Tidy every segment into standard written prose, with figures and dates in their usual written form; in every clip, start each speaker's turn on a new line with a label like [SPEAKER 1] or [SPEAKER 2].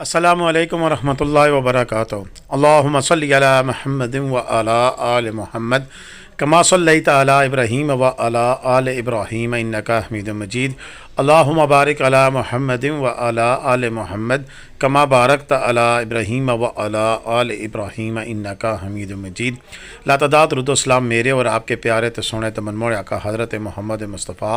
[SPEAKER 1] अस्सलामु अलैकुम वरहमतुल्लाहि वबरकातुहू। अल्लाहुम्मा सल्लि अला मुहम्मद व अला आलि मुहम्मद कमा सल्लैता अला इब्राहीम व अला आलि इब्राहीम इन्नका हमीदुम मजीद। अल्लाहुम्मा बारिक अला मुहम्मद व अला आलि मुहम्मद कमा बारकता अला इब्राहीम व अला आलि इब्राहीम इन्नका हमीदुम मजीद। लातदात रुदुस्सलाम मेरे और आपके प्यारे तो सोने तो मनमोड़ आका हज़रत मोहम्मद मुस्तफ़ा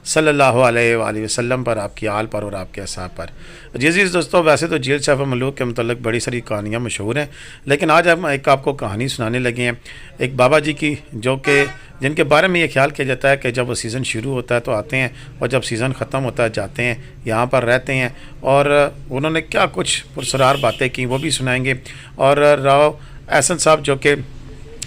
[SPEAKER 1] सल्लल्लाहु अलैहि वसल्लम पर, आपकी आल पर और आपके असहाब पर। अज़ीज़ दोस्तों, वैसे तो जेल शफ़ मलूक के मतलब बड़ी सारी कहानियाँ मशहूर हैं, लेकिन आज हम एक आपको कहानी सुनाने लगे हैं एक बाबा जी की, जो कि जिनके बारे में ये ख्याल किया जाता है कि जब वो सीज़न शुरू होता है तो आते हैं और जब सीज़न ख़त्म होता है जाते हैं, यहाँ पर रहते हैं। और उन्होंने क्या कुछ पुरसरार बातें की वो भी सुनाएंगे। और राव एहसन साहब जो कि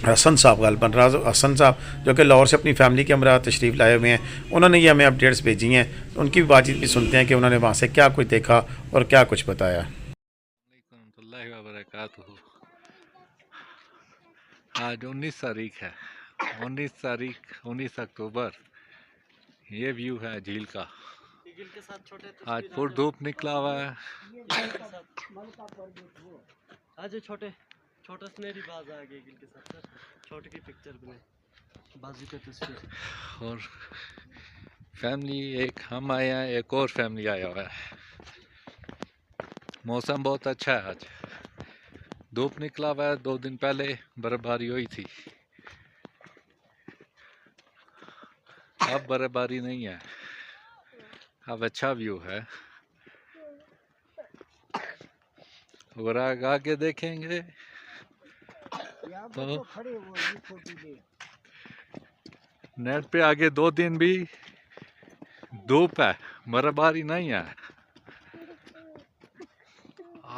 [SPEAKER 1] हसन साहब गलबन राज हसन साहब जो कि लाहौर से अपनी फैमिली के हमरा तशरीफ़ लाए हुए हैं, उन्होंने ये हमें अपडेट्स भेजी हैं, तो उनकी भी बातचीत भी सुनते हैं कि उन्होंने वहाँ से क्या कुछ देखा और क्या कुछ बताया।
[SPEAKER 2] रहमतुल्लाहि व बरकातुहू। आज 19 तारीख है, 19 अक्टूबर। ये व्यू है झील का। आज पूरी धूप निकला हुआ है।
[SPEAKER 3] आज छोटे छोटा सुनहरी बाज आ गई गिल के साथ सर, छोटे की पिक्चर बने बाजू के तस्वीर।
[SPEAKER 2] और फैमिली एक हम आए हैं, एक और फैमिली आया हुआ है। मौसम बहुत अच्छा है आज, धूप निकला हुआ है। 2 दिन पहले बर्फबारी हुई थी, अब बर्फबारी नहीं है, अब अच्छा व्यू है। और आगे देखेंगे तो नेट पे आगे 2 दिन भी धूप है, बर्फबारी नहीं है।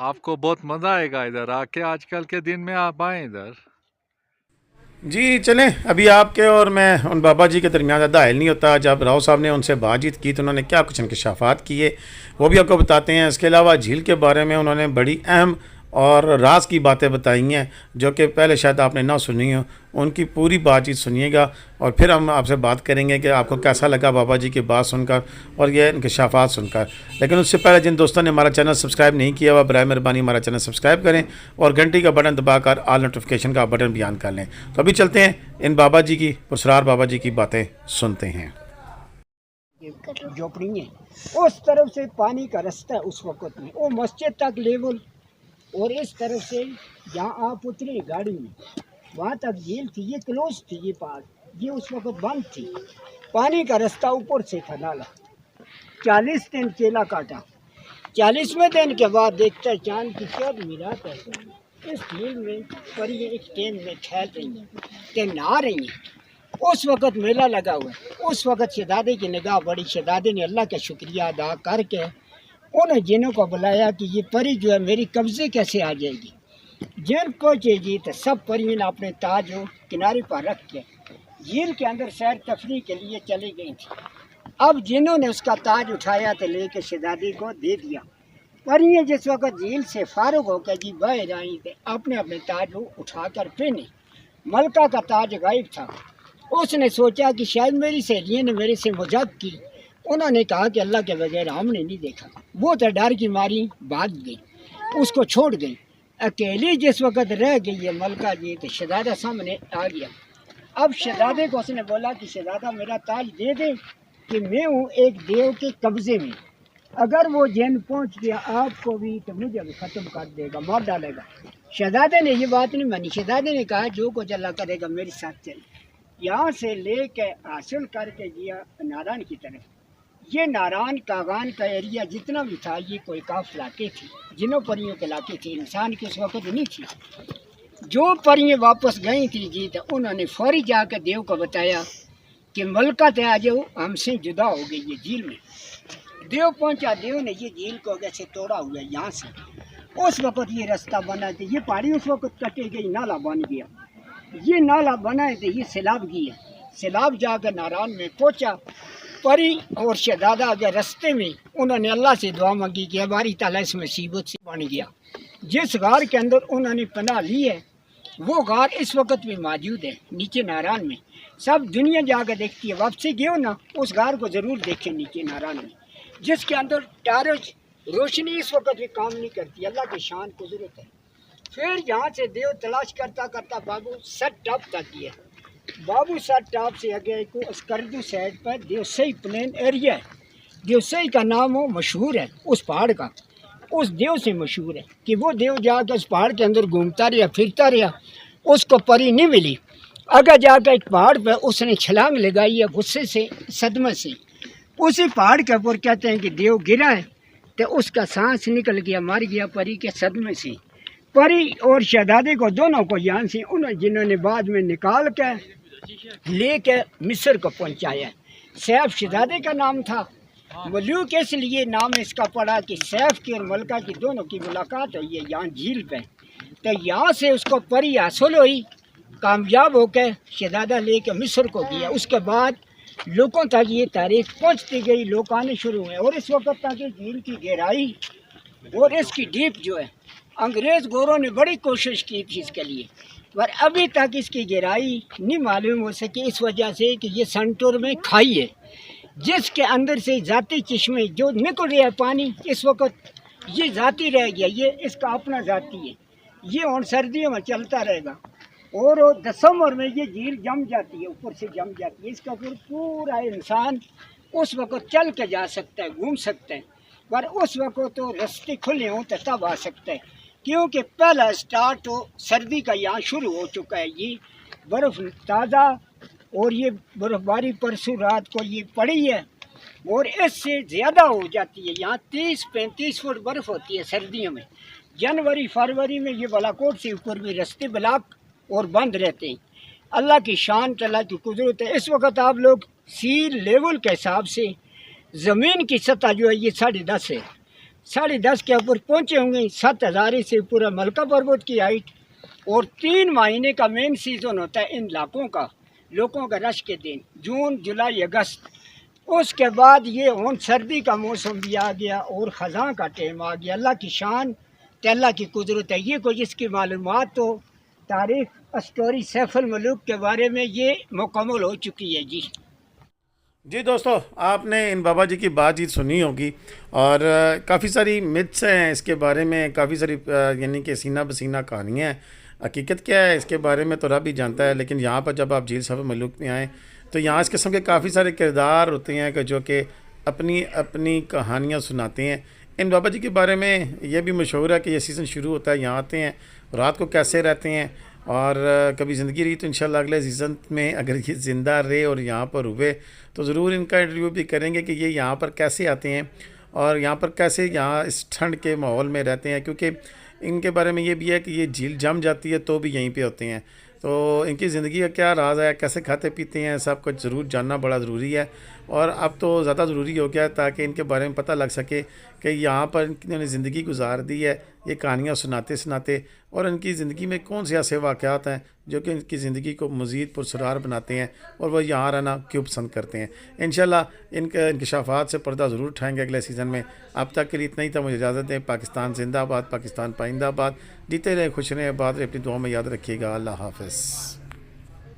[SPEAKER 2] आपको बहुत मज़ा आएगा इधर आके, आजकल के दिन में आप आए इधर।
[SPEAKER 1] जी चलें, अभी आपके और मैं उन बाबा जी के दरमियान ज़्यादा हायल नहीं होता। जब राव साहब ने उनसे बातचीत की तो उन्होंने क्या कुछ इंकशाफात किए वो भी आपको बताते हैं। इसके अलावा झील के बारे में उन्होंने बड़ी अहम और राज की बातें बताई हैं जो कि पहले शायद आपने ना सुनी हो। उनकी पूरी बातचीत सुनिएगा और फिर हम आपसे बात करेंगे कि आपको कैसा लगा बाबा जी की बात सुनकर और ये इंकशाफात सुनकर। लेकिन उससे पहले जिन दोस्तों ने हमारा चैनल सब्सक्राइब नहीं किया हुआ, बराए मेहरबानी हमारा चैनल सब्सक्राइब करें और घंटी का बटन दबाकर ऑल नोटिफिकेशन का बटन भी ऑन कर लें। तो अभी चलते हैं इन बाबा जी की, पुरसरार बाबा जी की बातें सुनते हैं।
[SPEAKER 4] झोपड़ी है, उस तरफ से पानी का रास्ता है उस वक्त में, वो मस्जिद तक लेवल, और इस तरफ से जहाँ आप उतरे गाड़ी में वहाँ तक झील थी। ये क्लोज थी, ये पार ये उस वक्त बंद थी। पानी का रास्ता ऊपर से था नाला। 40 दिन केला काटा, 40वें दिन के बाद देखता है चांद की चौथ मिरात है। इस झील में परियां एक टेन में खेल रही हैं, कि नहा रही हैं। उस वक्त मेला लगा हुआ है। उस वक्त शहजादे की निगाह बड़ी, शहजादे ने अल्लाह का शुक्रिया अदा करके उन्हें जिनों को बुलाया कि ये परी जो है मेरी कब्जे कैसे आ जाएगी। जिन पहुँचेगी तो सब परियों ने अपने ताज किनारे पर रख के झील के अंदर सैर तफरी के लिए चली गई थी। अब जिन्होंने उसका ताज उठाया तो लेके शहजादी को दे दिया। परियां जिस वक्त झील से फारुग होकर जी बाहर आई थे, अपने अपने ताज उठाकर पहने। मलका का ताज गायब था। उसने सोचा कि शायद मेरी सहेलियों ने मेरे से मजाक की। उन्होंने कहा कि अल्लाह के बगैर हमने नहीं देखा। वो तो डर की मारी भाग गई, उसको छोड़ गई। अकेली जिस वक्त रह गई है मलका जी, तो शहजादा सामने आ गया। अब शहजादे को उसने बोला कि शहजादा मेरा ताज दे दे कि मैं हूँ एक देव के कब्जे में। अगर वो जिन पहुँच गया आपको भी तो मुझे भी ख़त्म कर देगा, मार डालेगा। शहजादे ने ये बात नहीं मानी। शहजादे ने कहा जो कुछ अल्लाह करेगा मेरे साथ चल। यहाँ से ले के हासिल करके गया नारायण की तरफ। ये नारायण कागान का एरिया जितना भी था ये कोई काफ इलाके थी, जिनों परियों के इलाके थे, इंसान की उस वक्त नहीं थी। जो परियां वापस गई थी जी तो उन्होंने फौरी जाकर देव को बताया कि मलका ते आ जाओ, हमसे जुदा हो गई ये झील में। देव पहुंचा, देव ने ये झील को कैसे तोड़ा हुआ है यहाँ से। उस वक्त ये रास्ता बना था, ये पहाड़ी उस वक्त कटे गई, नाला बन गया। ये नाला बनाए थे, ये सैलाब गया। सैलाब जाकर नारायण में पहुँचा। परी और शहजादा अगर रास्ते में उन्होंने अल्लाह से दुआ मांगी कि हमारी ताला इस मुसीबत से बन गया। जिस गार के अंदर उन्होंने पनाह ली है वो गार इस वक्त भी मौजूद है नीचे नारायण में। सब दुनिया जाकर देखती है। वापसी गए हो ना, उस गार को ज़रूर देखें नीचे नारायण में, जिसके अंदर टारज रोशनी इस वक्त भी काम नहीं करती, अल्लाह की शान कुदरत है। फिर यहाँ से देव तलाश करता करता बाबू सर टॉप तक गया। बाबू सर टॉप से आगे को स्कर्दू साइड पर देवसई प्लेन एरिया है। देवसई का नाम हो मशहूर है उस पहाड़ का, उस देव से मशहूर है कि वो देव जाकर उस पहाड़ के अंदर घूमता रहा फिरता रहा, उसको परी नहीं मिली। अगर जाकर एक पहाड़ पर उसने छलांग लगाई है गुस्से से सदमे से, उसी पहाड़ के ऊपर कहते हैं कि देव गिरा है तो उसका सांस निकल गया, मर गया परी के सदमे से। परी और शहजादे को दोनों को यहाँ से उन्होंने जिन्होंने बाद में निकाल के ले के मिस्र को पहुँचाया। सैफ शहजादे का नाम था। मलूक इसलिए नाम इसका पड़ा कि सैफ की और मलका की दोनों की मुलाकात हुई है यहाँ झील पे। तो यहाँ से उसको परी हासिल हुई, कामयाब होकर शहजादा लेकर मिस्र को गया। उसके बाद लोगों तक ये तारीख पहुँचती गई, लोग आने शुरू हुए। और इस वक्त तक झील की गहराई और इसकी डीप जो है, अंग्रेज़ गोरों ने बड़ी कोशिश की थी इसके लिए, पर अभी तक इसकी गहराई नहीं मालूम हो सकी। इस वजह से कि ये संटूर में खाई है जिसके अंदर से जाती चश्मे जो निकल रहा है पानी, इस वक्त ये जाती रह गया, ये इसका अपना जाती है। ये और सर्दियों में चलता रहेगा और दिसंबर में ये झील जम जाती है, ऊपर से जम जाती है। इसका फिर पूरा इंसान उस वक्त चल के जा सकता है, घूम सकता है, पर उस वक्त तो रास्ते खुले हों तो तब आ सकता है, क्योंकि पहला स्टार्ट तो सर्दी का यहाँ शुरू हो चुका है। ये बर्फ़ ताज़ा और ये बर्फ़बारी परसों रात को ये पड़ी है और इससे ज़्यादा हो जाती है। यहाँ 30-35 फुट बर्फ़ होती है सर्दियों में। जनवरी फरवरी में ये बालाकोट से ऊपर भी रास्ते ब्लॉक और बंद रहते हैं। अल्लाह की शान, अल्लाह की कुदरत है। इस वक्त आप लोग सी लेवल के हिसाब से ज़मीन की सतह जो है ये 10.5 है, 10.5 के ऊपर पहुँचे होंगे। 7,000 से पूरा मलका पर्वत की हाइट। और 3 महीने का मेन सीज़न होता है इन इलाकों का, लोगों का रश के दिन जून जुलाई अगस्त। उसके बाद ये ਹੁਣ सर्दी का मौसम भी आ गया और ख़ज़ां का टाइम आ गया। अल्लाह की शान तो अल्लाह की कुदरत है। ये कुछ इसकी मालूमात तो तारीख़ स्टोरी सैफुल मलूक के बारे में ये मुकम्मल हो चुकी है जी।
[SPEAKER 1] जी दोस्तों, आपने इन बाबा जी की बातचीत सुनी होगी और काफ़ी सारी मिथ्स हैं इसके बारे में, काफ़ी सारी यानी कि सीना बसीना कहानियाँ हैं। हकीकत क्या है इसके बारे में तो रब ही जानता है। लेकिन यहाँ पर जब आप झील सैफुल मलूक में आएँ तो यहाँ इस किस्म के काफ़ी सारे किरदार होते हैं कि जो कि अपनी अपनी कहानियाँ सुनाते हैं। इन बाबा जी के बारे में ये भी मशहूर है कि ये सीज़न शुरू होता है, यहाँ आते हैं, रात को कैसे रहते हैं, और कभी ज़िंदगी रही तो इंशाल्लाह अगले सीज़न में अगर ये ज़िंदा रहे और यहाँ पर हुए तो ज़रूर इनका इंटरव्यू भी करेंगे कि ये यहाँ पर कैसे आते हैं और यहाँ पर कैसे यहाँ इस ठंड के माहौल में रहते हैं। क्योंकि इनके बारे में ये भी है कि ये झील जम जाती है तो भी यहीं पे होते हैं। तो इनकी ज़िंदगी का क्या राज है, कैसे खाते पीते हैं, सब कुछ ज़रूर जानना बड़ा ज़रूरी है। और अब तो ज़्यादा ज़रूरी हो गया है ताकि इनके बारे में पता लग सके कि यहाँ पर इन्होंने ज़िंदगी गुजार दी है, ये कहानियाँ सुनाते सुनाते, और इनकी ज़िंदगी में कौन से ऐसे वाक़यात हैं जो कि इनकी ज़िंदगी को मज़ीद पुरसरार बनाते हैं और वह यहाँ रहना क्यों पसंद करते हैं। इंशाल्लाह इनके इंकशाफात से पर्दा ज़रूर उठाएँगे अगले सीज़न में। अब तक के लिए इतना ही था, मुझे इजाज़त दें। पाकिस्तान जिंदाबाद, पाकिस्तान पाइंदाबाद। जीते रहे, खुश रहें, आबाद रहे, अपनी दुआ में याद रखिएगा। अल्लाह हाफ़िज़।